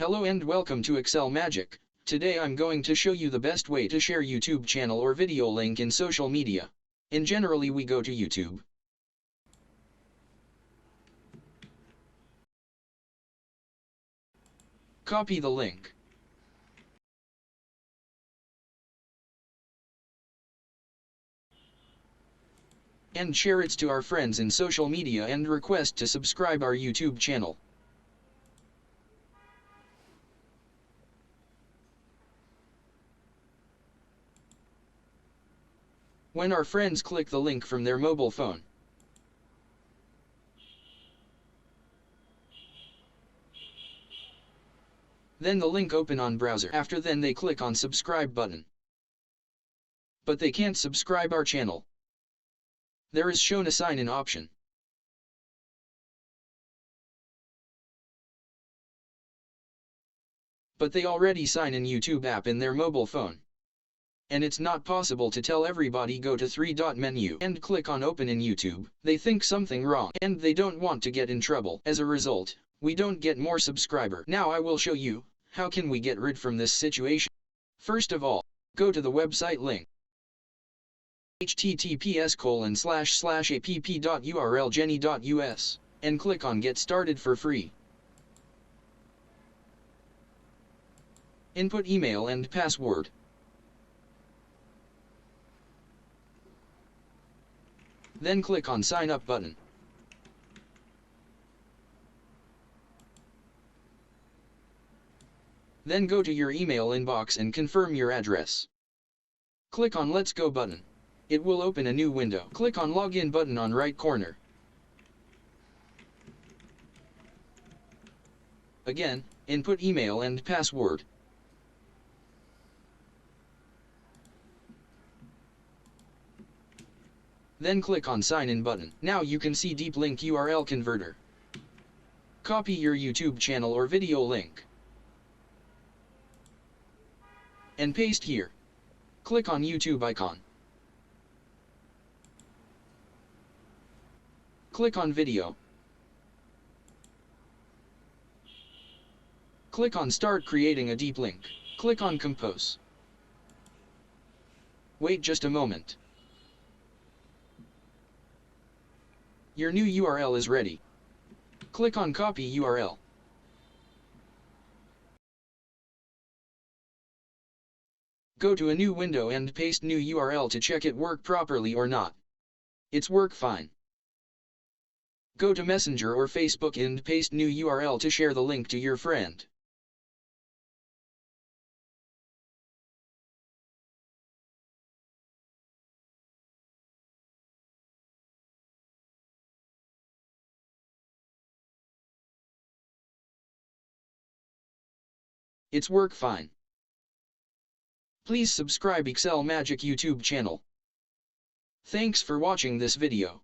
Hello and welcome to Excel Magic. Today I'm going to show you the best way to share YouTube channel or video link in social media. Generally we go to YouTube. Copy the link. And share it to our friends in social media and request to subscribe our YouTube channel. When our friends click the link from their mobile phone, then the link open on browser. After then they click on subscribe button. But they can't subscribe our channel. There is shown a sign in option. But they already sign in YouTube app in their mobile phone. And it's not possible to tell everybody go to three-dot menu and click on open in YouTube. They think something wrong and they don't want to get in trouble. As a result, we don't get more subscriber. Now I will show you, how can we get rid from this situation. First of all, go to the website link. https://app.urljenny.us and click on Get Started for free. Input email and password. Then click on Sign Up button. Then go to your email inbox and confirm your address. Click on Let's Go button. It will open a new window. Click on Login button on right corner. Again, input email and password. Then click on Sign In button. Now you can see Deep Link URL Converter. Copy your YouTube channel or video link and paste here. Click on YouTube icon. Click on Video. Click on Start creating a deep link. Click on Compose. Wait just a moment. Your new URL is ready. Click on Copy URL. Go to a new window and paste new URL to check it work properly or not. It's work fine. Go to Messenger or Facebook and paste new URL to share the link to your friend. It's work fine. Please subscribe Excel Magic YouTube channel. Thanks for watching this video.